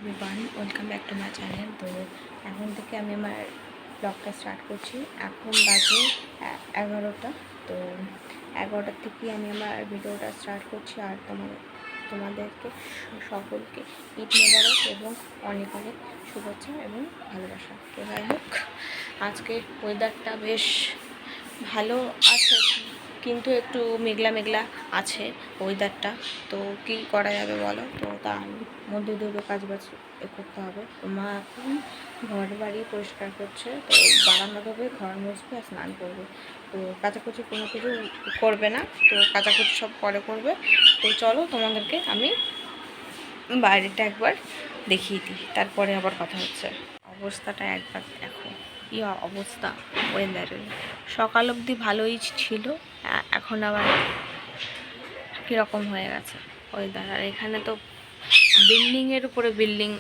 Everyone, welcome back to my channel. তো এখন থেকে আমি আমার ব্লগটা স্টার্ট করছি। এখন বাজে 11টা। তো 11টার থেকে আমি আমার ভিডিওটা স্টার্ট করছি। আর তোমাদেরকে সকলকে ঈদ মোবারক এবং অনেক অনেক শুভেচ্ছা এবং ভালোবাসা। তো যাই হোক, আজকে ওয়েদারটা বেশ ভালো আছে, কিন্তু একটু মেঘলা মেঘলা আছে ওয়েদারটা। তো কী করা যাবে বলো? তো তার মধ্যে দুটো কাজ বাজ করতে হবে। মা এখন ঘর বাড়ি পরিষ্কার করছে, তো বারান্দা ধোবে, ঘর মুছবে আর স্নান করবে। তো কাচাকুচি কোনো কিছু করবে না, তো কাচাকুচি সব পরে করবে। তো চলো তোমাদেরকে আমি বাইরেটা একবার দেখিয়ে দিই, তারপরে আবার কথা হচ্ছে। অবস্থাটা একবার দেখো, কী অবস্থা ওয়েদারের। সকাল অবধি ভালোই ছিল, এখন আবার কীরকম হয়ে গেছে ওয়েদার। আর এখানে তো বিল্ডিংয়ের উপরে বিল্ডিং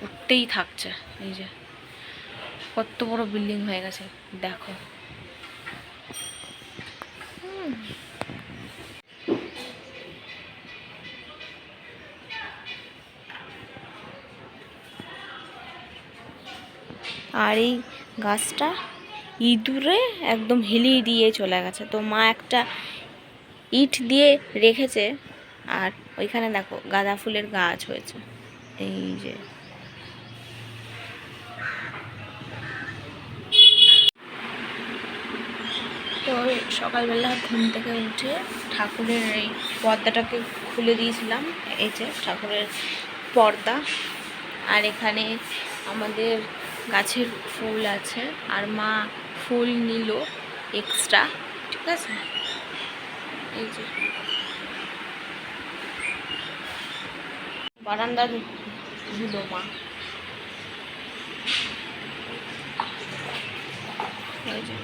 উঠতেই থাকছে। এই যে কত বড় বিল্ডিং হয়ে গেছে দেখো। আর এই গাছটা ইঁদুরে একদম হিলিয়ে দিয়ে চলে গেছে। তো মা একটা ইট দিয়ে রেখেছে, আর ওইখানে দেখো গাঁদা ফুলের গাছ হয়েছে। এই যে তো সকালবেলা ঘুম থেকে উঠে ঠাকুরের এই পর্দাটাকে খুলে দিয়েছিলাম। এই যে ঠাকুরের পর্দা। আর এখানে আমাদের গাছের ফুল আছে, আর মা ফুল নিল এক্সট্রা, ঠিক আছে। এই যে বারান্দা ধুলো মা। এই যে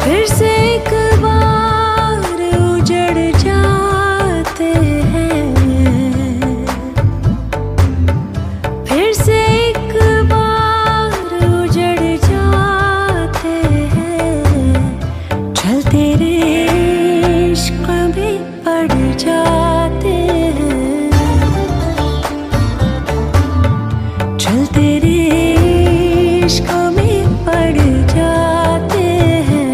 फिर से एक बार उजड़ जाते हैं, फिर से एक बार उजड़ जाते हैं, चलते रे इश्क में पड़ जाते हैं, चलते रे इश्क में पड़ जाते हैं,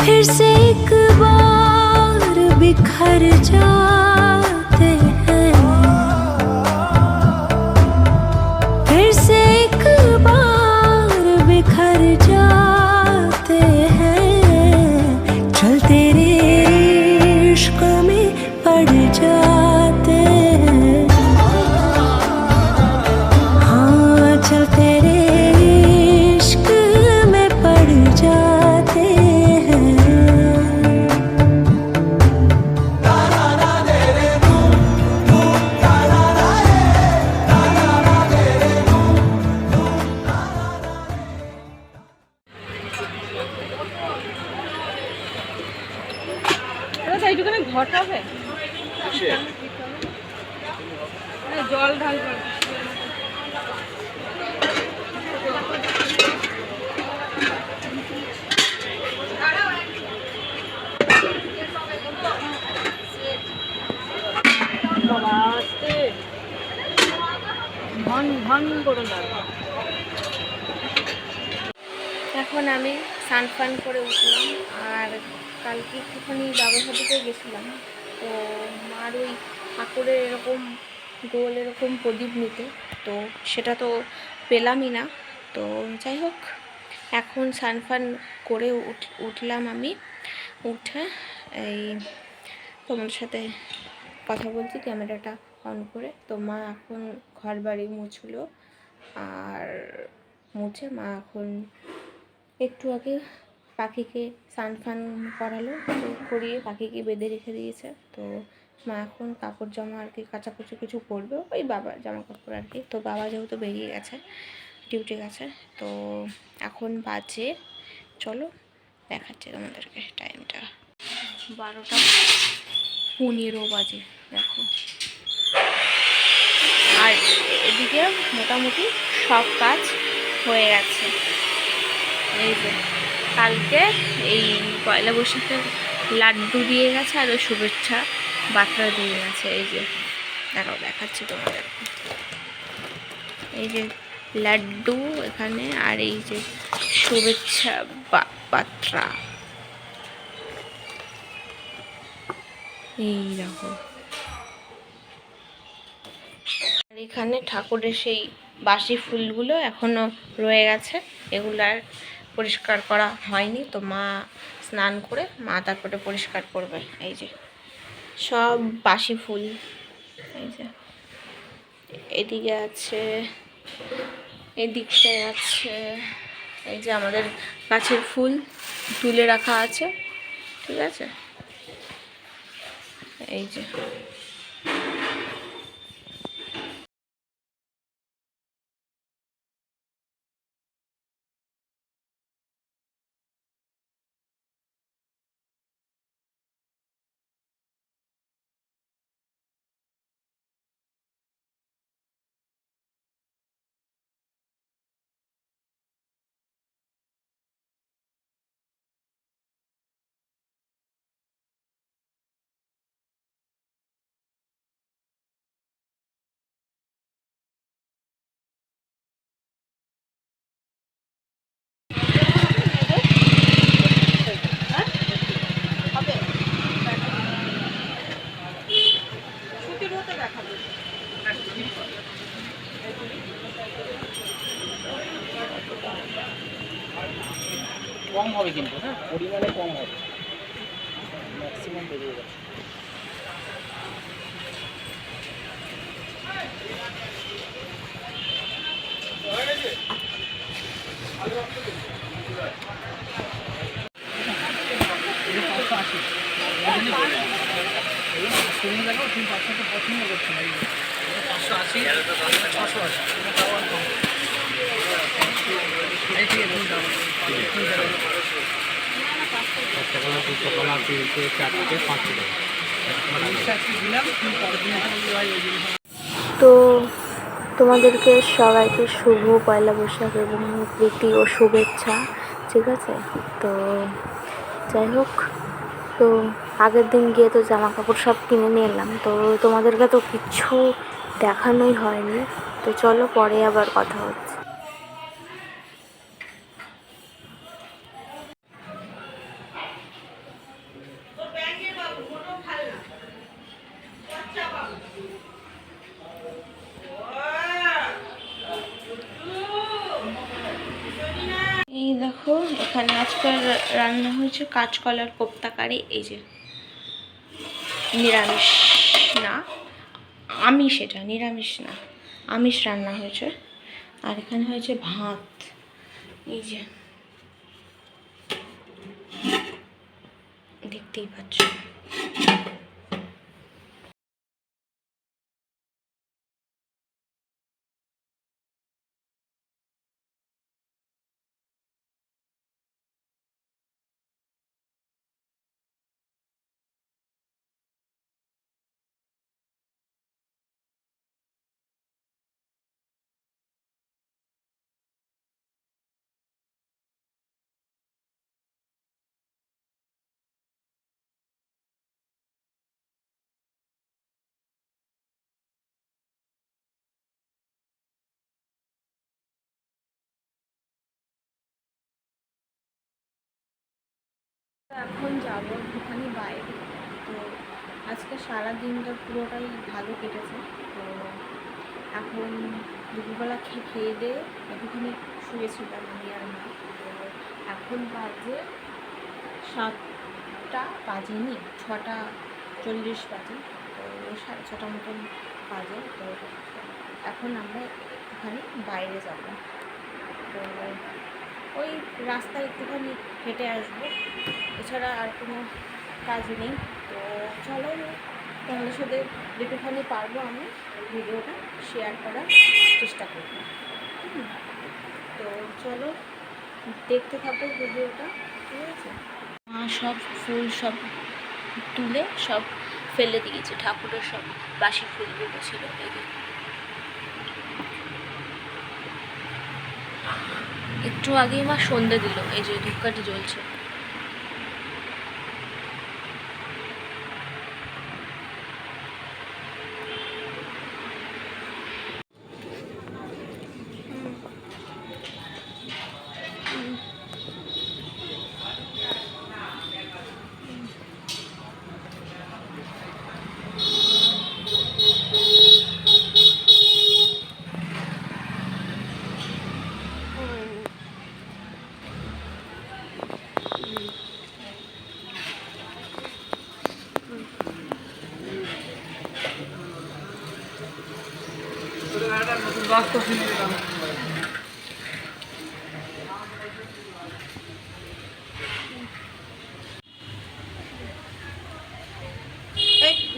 फिर से एक बार बिखर जाते हैं, फिर से एक बार बिखर जाते हैं, चलते रे इश्क में पड़ जाते हैं, हाँ चलते रे इश्क में पड़ जाते हैं। এইটুখানে ঘট হবে, জল ঢালবে। ঘন ঘন করে দাঁড়া। এখন আমি স্নান ফান করে উঠলাম, আর কালকে একটুখানি বাবুঘাটিতে গেছিলাম। তো মার ওই ঠাকুরের এরকম গোল এরকম প্রদীপ নিতে, তো সেটা তো পেলামই না। তো যাই হোক, এখন স্নান ফান করে উঠলাম আমি। উঠে এই তোমাদের সাথে কথা বলছি ক্যামেরাটা অন করে। তো মা এখন ঘর বাড়ি মুছলো, আর মুছে মা এখন একটু আগে পাখিকে স্নান ফান করালো, তো করিয়ে পাখিকে বেঁধে রেখে দিয়েছে। তো মা এখন কাপড় জামা আর কি কাচাকুচি কিছু করবে, ওই বাবার জামা কাপড় আর কি। তো বাবা যেহেতু বেরিয়ে গেছে ডিউটি গেছে, তো এখন বাজে, চলো দেখাচ্ছি তোমাদেরকে টাইমটা, 12:15 বাজে দেখো। আর এদিকে মোটামুটি সব কাজ হয়ে গেছে। এই যে কালকে এই পয়লা বৈশাখের লাড্ডু দিয়ে গেছে আর ওই শুভেচ্ছা বার্তা দিয়ে গেছে। এই যে দেখাচ্ছি তোমাদের, এই যে লাড্ডু এখানে আর এই যে শুভেচ্ছা বার্তা। এই দেখো এখানে ঠাকুরের সেই বাসি ফুলগুলো এখনো রয়ে গেছে, এগুলো আর পরিষ্কার করা হয়নি। তো মা স্নান করে মা তারপরে পরিষ্কার করবে। এই যে সব বাসি ফুল, এই যে এদিকে আছে, এদিকটায় আছে, এই যে আমাদের গাছের ফুল তুলে রাখা আছে, ঠিক আছে। এই যে কম হবে কিন্তু, হ্যাঁ পরিমাণে কম হবে, ম্যাক্সিমাম বেরিয়ে যাবে। তুমি দেখো তুমি 500 পছন্দ করছো না, 580 680 তো তোমাদেরকে সবাইকে শুভ পয়লা বৈশাখ এবং প্রীতি ও শুভেচ্ছা, ঠিক আছে। তো যাই হোক, তো আগের দিন গিয়ে তো জামা কাপড় সব কিনে নিয়ে এলাম, তো তোমাদেরকে তো কিচ্ছু দেখানোই হয়নি। তো চলো পরে আবার কথা হচ্ছে। এই দেখো এখানে আজকাল রান্না হয়েছে কাঁচকলার কোপ্তা কারি। এই যে নিরামিষ না, আমিষ, এটা নিরামিষ না, আমিষ রান্না হয়েছে। আর এখানে হয়েছে ভাত, এই যে দেখতেই পাচ্ছ। এখন যাবো একটুখানি বাইরে। তো আজকে সারা দিনটা পুরোটাই ভালো কেটেছে। তো এখন দুপুরবেলা খেয়ে দিয়ে একটুখানি শুয়েছিলাম আমি আর মা। তো এখন বাজে 7টা বাজেনি, 6:40 বাজে, তো 6:30 মতন বাজে। তো এখন আমরা একটুখানি বাইরে যাব। তো ওই রাস্তায় একটুখানি হেঁটে আসবো, এছাড়া আর কোনো কাজ নেই। তো চলো তোমাদের সাথে যেটুখানি পারবো আমি ভিডিওটা শেয়ার করার চেষ্টা করব। তো চলো দেখতে থাকো ভিডিওটা, ঠিক আছে। মা সব ফুল সব তুলে সব ফেলে দিয়েছে, ঠাকুরের সব বাসি ফুলগুলো ছিল। এই একটু আগেই মা সন্ধে দিল, এই যে ধূপকাঠি জ্বলছে।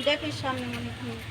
দেখিস সামনে মনে হয়।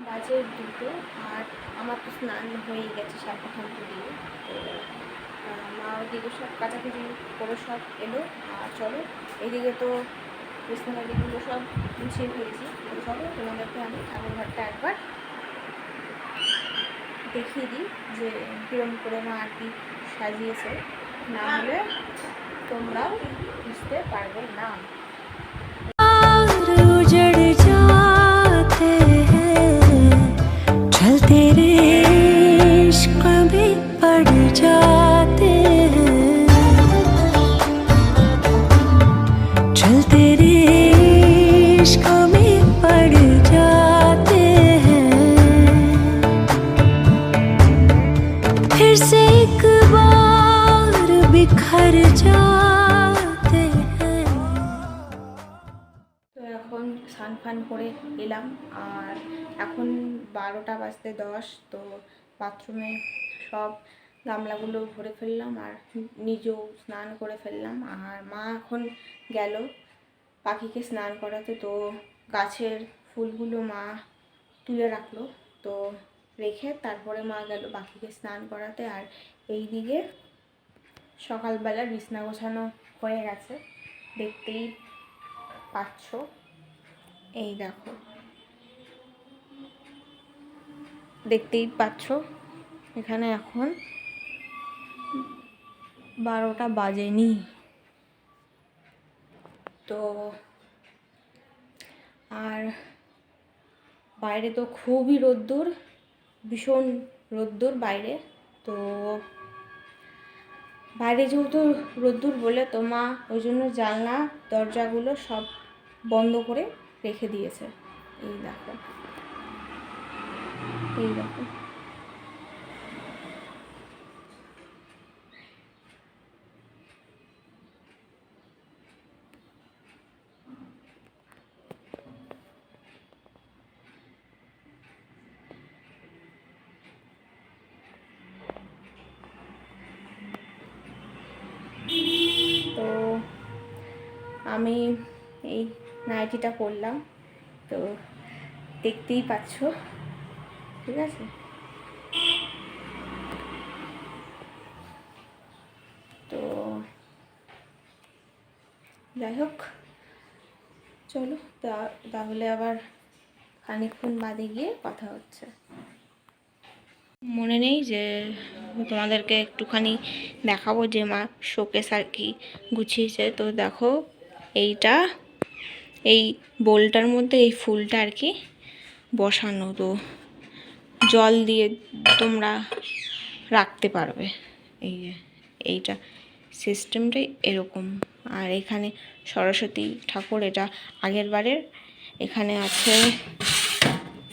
বাজে 2টো, আর আমার তো স্নান হয়ে গেছে সার্পখান্ত দিয়ে। তো মা ওদিকে সব কাচাকুচি করে সব এলো। আর চলো, এদিকে তো বিছানাগুলো সব গুছিয়ে ফেলেছি। তো চলো তোমাদেরকে আমি ঠাকুর ঘরটা একবার দেখিয়ে দিই যে কীরকম করে মা আর কি সাজিয়েছে, না হলে তোমরাও বুঝতে পারবে না। उजड़ जाते हैं चलते रे इश्क में पड़ जाते हैं चलते रे इश्क में पड़ जाते हैं फिर से एक बार बिखर जाते हैं। তো এখন স্নান ফান করে এলাম, আর এখন 12টা বাজতে 10। তো বাথরুমে সব গামলাগুলো ভরে ফেললাম, আর নিজেও স্নান করে ফেললাম। আর মা এখন গেল পাখিকে স্নান করাতে। তো গাছের ফুলগুলো মা তুলে রাখলো, তো রেখে তারপরে মা গেল পাখিকে স্নান করাতে। আর এই দিকে সকালবেলা বিছনা গোছানো হয়ে গেছে, দেখতেই পাচ্ছ। এই দেখো, দেখতেই পাচ্ছ এখানে এখন 12টা বাজেনি। তো আর বাইরে তো খুবই রোদ্দুর, ভীষণ রোদ্দুর বাইরে। তো বাইরে যেহেতু রোদ্দুর বলে তো মা ওই জন্য জানলা দরজাগুলো সব বন্ধ করে রেখে দিয়েছে। এই দেখো, এই দেখো। তো আমি এই নাইটিটা পরলাম, তো দেখতেই পাচ্ছ, ঠিক আছে। তো যাই হোক, চলো তাহলে আবার খানিকক্ষণ বাদে গিয়ে কথা হচ্ছে। মনে নেই যে তোমাদেরকে একটুখানি দেখাবো যে মা শোকেস আর কি গুছিয়েছে। তো দেখো এইটা, এই বোলটার মধ্যে এই ফুলটা আর কি বসানো, তো জল দিয়ে তোমরা রাখতে পারবে। এই যে এইটা সিস্টেমটাই এরকম। আর এখানে সরস্বতী ঠাকুর, এটা আগের বারের। এখানে আছে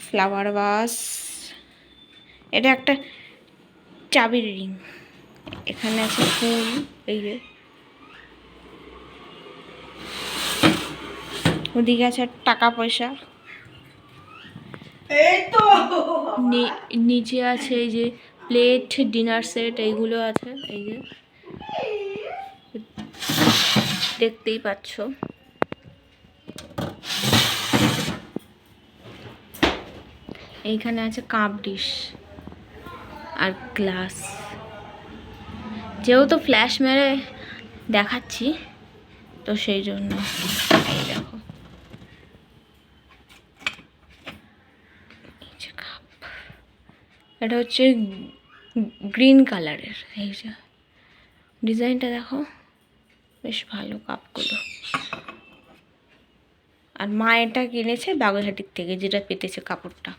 ফ্লাওয়ার ভাস, এটা একটা চাবির রিং। এখানে আছে ফুল, এই যে ওদিকে আছে টাকা পয়সা, নিচে আছে এই যে প্লেট, ডিনার সেট, এইগুলো আছে। এই যে দেখতেই পাচ্ছ। এইখানে আছে কাপ ডিশ আর গ্লাস। যেহেতু ফ্ল্যাশ মেরে দেখাচ্ছি তো সেই জন্য। এই দেখো কাপ, এটা হচ্ছে গ্রিন কালারের। এই যে ডিজাইনটা দেখো, বেশ ভালো কাপগুলো। আর মা এটা কিনেছে বাগুইহাটির থেকে, যেটা পেতেছে কাপড়টা।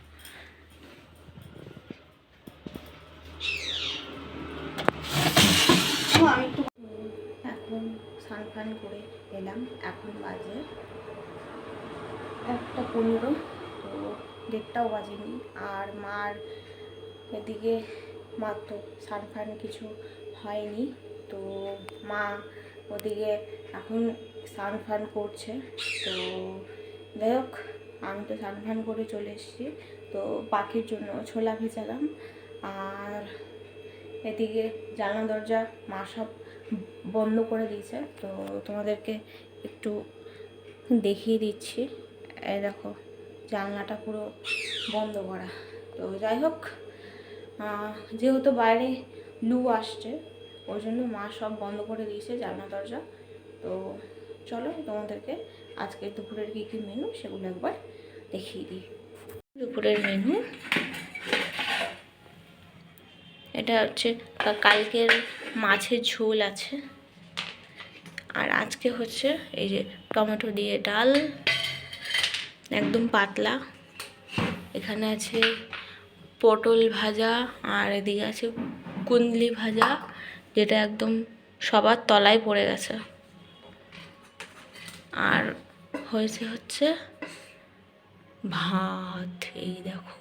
এখন স্নান ফান করে এলাম, এখন বাজে 1:15, তো 1:30টাও বাজেনি। আর মার এদিকে মার তো স্নান ফান কিছু হয়নি, তো মা ওদিকে এখন স্নান ফান করছে। তো যাই হোক, আমি তো স্নান ফান করে চলে এসেছি। তো পাখির জন্য ছোলা ভেজালাম। আর এদিকে জানলা দরজা মা সব বন্ধ করে দিয়েছে, তো তোমাদেরকে একটু দেখিয়ে দিচ্ছি। এই দেখো জানলাটা পুরো বন্ধ করা। তো যাই হোক, যেহেতু বাইরে লু আসছে ওই জন্য মা সব বন্ধ করে দিয়েছে জানলা দরজা। তো চলো তোমাদেরকে আজকে দুপুরের কী কী মেনু সেগুলো একবার দেখিয়ে দিই। দুপুরের মেনু এটা হচ্ছে কালকের মাছের ঝোল আছে, আর আজকে হচ্ছে এই যে টমেটো দিয়ে ডাল, একদম পাতলা। এখানে আছে পটল ভাজা, আর এদিকে আছে কুন্দলি ভাজা, যেটা একদম সবার তলায় পড়ে গেছে। আর হয়েছে হচ্ছে ভাত, এই দেখো।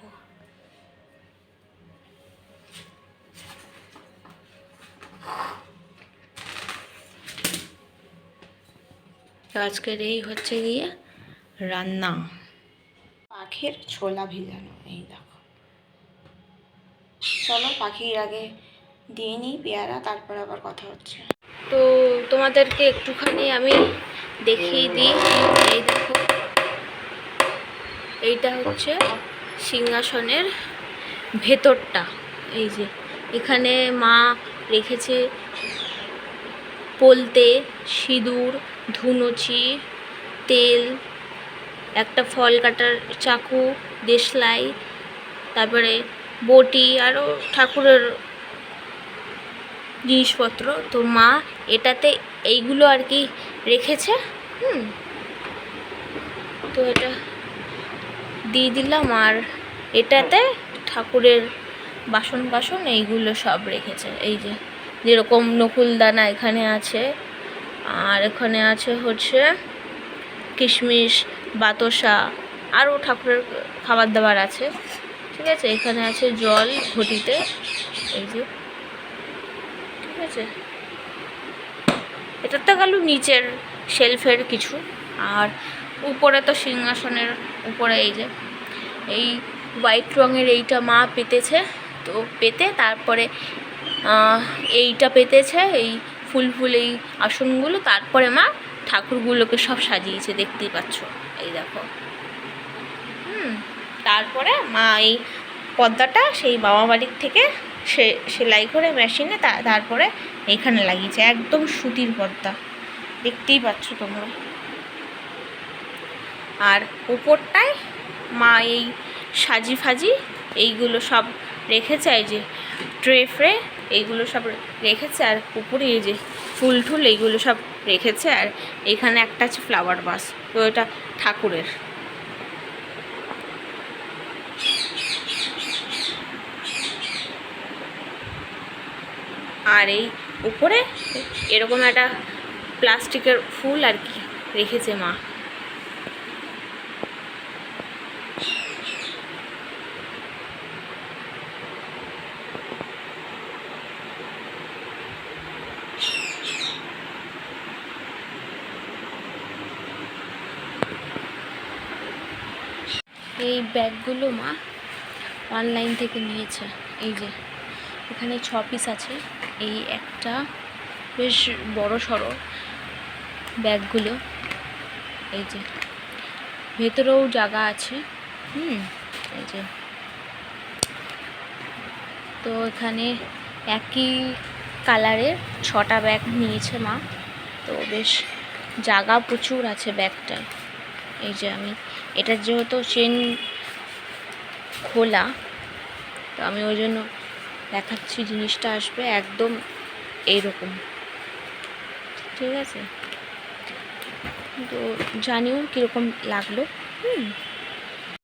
আজকের এই হচ্ছে গিয়ে রান্না। পাখির ছোলা ভিজানো, এই দেখো। চলো পাখির আগে দিয়ে নিই পেয়ারা, তারপর আবার কথা হচ্ছে। তো তোমাদেরকে একটুখানি আমি দেখিয়ে দিই। এই দেখো, এইটা হচ্ছে সিংহাসনের ভেতরটা। এই যে এখানে মা রেখেছে পোলতে, সিঁদুর, ধুনুচি, তেল, একটা ফল কাটার চাকু, দেশলাই, তারপরে বটি, আরও ঠাকুরের জিনিসপত্র। তো মা এটাতে এইগুলো আর কি রেখেছে। তো এটা দিয়ে দিলাম। আর এটাতে ঠাকুরের বাসন এইগুলো সব রেখেছে। এই যে যেরকম নকুলদানা এখানে আছে, আর এখানে আছে হচ্ছে কিশমিশ, বাতাসা, আরও ঠাকুরের খাবার দাবার আছে। ঠিক আছে, এখানে আছে জল ঘটিতে, এই যে। ঠিক আছে, এটা তো গেল নিচের শেলফের কিছু। আর উপরে তো সিংহাসনের উপরে এই যে এই হোয়াইট রঙের এইটা মা পেতেছে। তো পেতে তারপরে এইটা পেতেছে, এই ফুল এই আসনগুলো। তারপরে মা ঠাকুরগুলোকে সব সাজিয়েছে, দেখতেই পাচ্ছ। এই দেখো। তারপরে মা এই পর্দাটা সেই মামা বাড়ির থেকে সেলাই করে মেশিনে তারপরে এইখানে লাগিয়েছে, একদম সুতির পর্দা, দেখতেই পাচ্ছ তোমরা। আর উপরটায় মা এই সাজি ফাজি এইগুলো সব রেখেছে, এই যে ট্রে ফ্রে এইগুলো সব রেখেছে, আর উপরে এই যে ফুল টুল এইগুলো সব রেখেছে, আর এখানে একটা আছে ফ্লাওয়ার ভাস, তো এটা ঠাকুরের। আর এই উপরে এরকম একটা প্লাস্টিকের ফুল আর কি রেখেছে মা। এই ব্যাগগুলো মা অনলাইন থেকে নিয়েছে। এই যে এখানে 6 পিস আছে, এই একটা বেশ বড় সড়ো ব্যাগগুলো, এই যে ভেতরেও জায়গা আছে। এই যে, তো এখানে একই কালারের 6টা ব্যাগ নিয়েছে মা, তো বেশ জায়গা প্রচুর আছে ব্যাগটায়। এই যে আমি এটার যেহেতু চেন খোলা, তো আমি ওই জন্য দেখাচ্ছি, জিনিসটা আসবে একদম এইরকম, ঠিক আছে? তো জানিও কীরকম লাগলো।